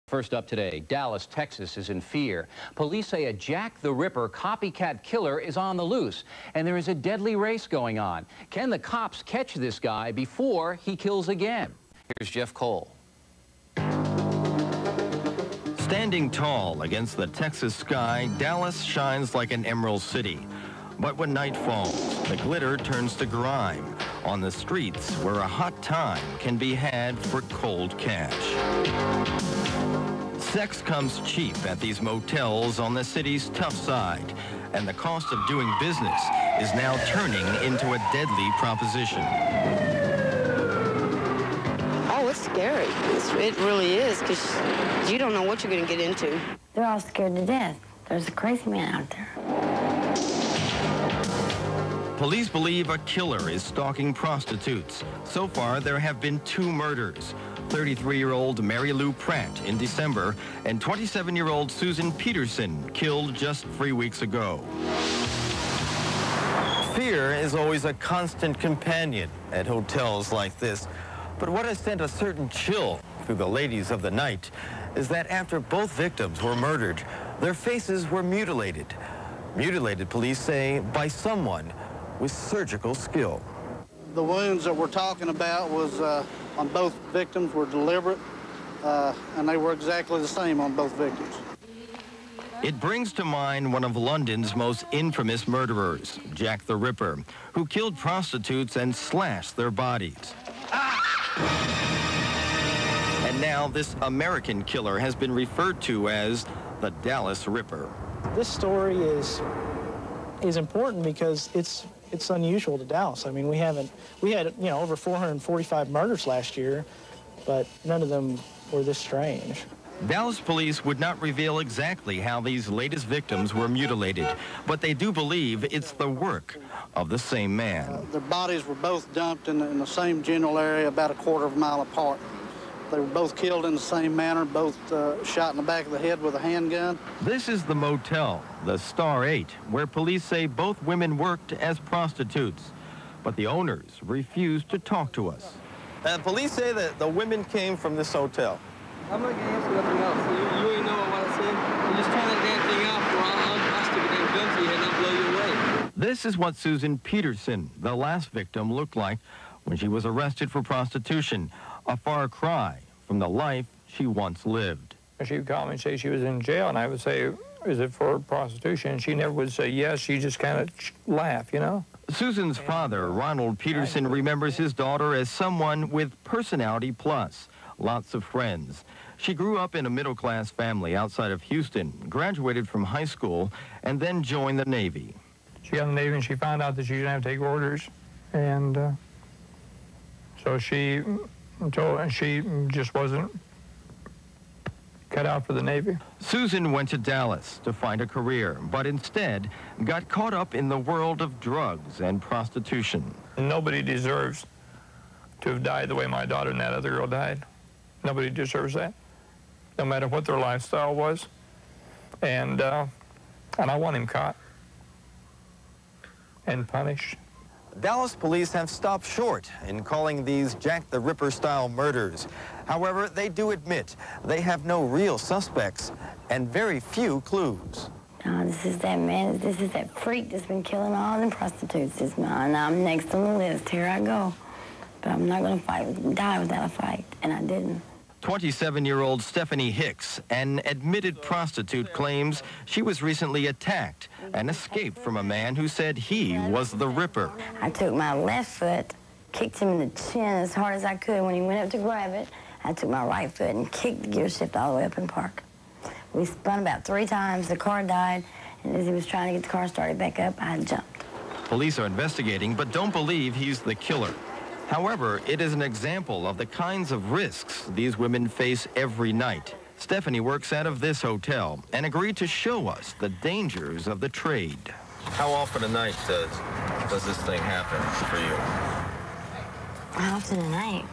First up today, Dallas, Texas is in fear. Police say a Jack the Ripper copycat killer is on the loose, and there is a deadly race going on. Can the cops catch this guy before he kills again? Here's Jeff Cole. Standing tall against the Texas sky, Dallas shines like an emerald city. But when night falls, the glitter turns to grime on the streets where a hot time can be had for cold cash. Sex comes cheap at these motels on the city's tough side, and the cost of doing business is now turning into a deadly proposition. Oh, it's scary. It really is, because you don't know what you're going to get into. They're all scared to death. There's a crazy man out there. Police believe a killer is stalking prostitutes. So far, there have been 2 murders. 33-year-old Mary Lou Pratt in December and 27-year-old Susan Peterson killed just 3 weeks ago. Fear is always a constant companion at hotels like this. But what has sent a certain chill through the ladies of the night is that after both victims were murdered, their faces were mutilated. Mutilated, police say, by someone with surgical skill. The wounds that we're talking about was on both victims were deliberate, and they were exactly the same on both victims. It brings to mind one of London's most infamous murderers, Jack the Ripper, who killed prostitutes and slashed their bodies. And now this American killer has been referred to as the Dallas Ripper. This story is important because it's unusual to Dallas. I mean, we had, over 445 murders last year, but none of them were this strange. Dallas police would not reveal exactly how these latest victims were mutilated, but they do believe it's the work of the same man. Their bodies were both dumped in the same general area about a quarter of a mile apart. They were both killed in the same manner, both shot in the back of the head with a handgun. This is the motel, the Star 8, where police say both women worked as prostitutes. But the owners refused to talk to us. Police say that the women came from this hotel. I'm not going to answer nothing else. You ain't know what I said. You just turn that damn thing off or I'll stick a damn gun to your head and I'll blow you away. This is what Susan Peterson, the last victim, looked like when she was arrested for prostitution. A far cry from the life she once lived. She would call me and say she was in jail, and I would say, is it for prostitution? And she never would say yes. She just kind of laugh, you know? Susan's father, Ronald Peterson, remembers his daughter as someone with personality plus, lots of friends. She grew up in a middle-class family outside of Houston, graduated from high school, and then joined the Navy. She got in the Navy and she found out that she didn't have to take orders, and so she just wasn't cut out for the Navy. Susan went to Dallas to find a career, but instead got caught up in the world of drugs and prostitution. Nobody deserves to have died the way my daughter and that other girl died. Nobody deserves that, no matter what their lifestyle was. And I want him caught and punished. Dallas police have stopped short in calling these Jack the Ripper-style murders. However, they do admit they have no real suspects and very few clues. No, this is that man, this is that freak that's been killing all the prostitutes. It's mine. I'm next on the list. Here I go. But I'm not going to die without a fight, and I didn't. 27-year-old Stephanie Hicks, an admitted prostitute, claims she was recently attacked and escaped from a man who said he was the Ripper. I took my left foot, kicked him in the chin as hard as I could. When he went up to grab it, I took my right foot and kicked the gear shift all the way up in the park. We spun about 3 times. The car died, and as he was trying to get the car started back up, I jumped. Police are investigating, but don't believe he's the killer. However, it is an example of the kinds of risks these women face every night. Stephanie works out of this hotel and agreed to show us the dangers of the trade. How often a night does this thing happen for you? How often a night?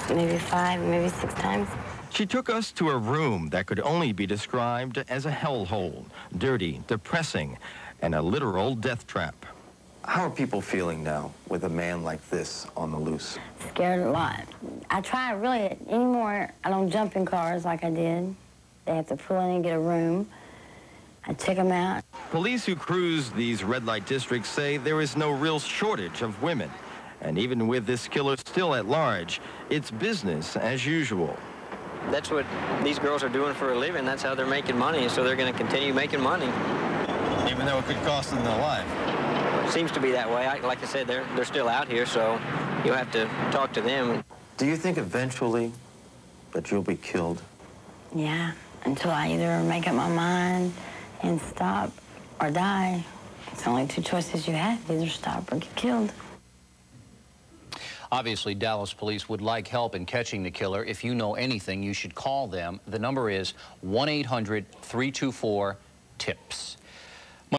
Maybe 5, maybe 6 times. She took us to a room that could only be described as a hellhole, dirty, depressing, and a literal death trap. How are people feeling now with a man like this on the loose? Scared a lot. I try really anymore. I don't jump in cars like I did. They have to pull in and get a room. I check them out. Police who cruise these red light districts say there is no real shortage of women. And even with this killer still at large, it's business as usual. That's what these girls are doing for a living. That's how they're making money, so they're going to continue making money. Even though it could cost them their life. Seems to be that way. Like I said, they're still out here, so you'll have to talk to them. Do you think eventually that you'll be killed? Yeah, until I either make up my mind and stop or die. It's only two choices you have, either stop or get killed. Obviously, Dallas police would like help in catching the killer. If you know anything, you should call them. The number is 1-800-324-TIPS.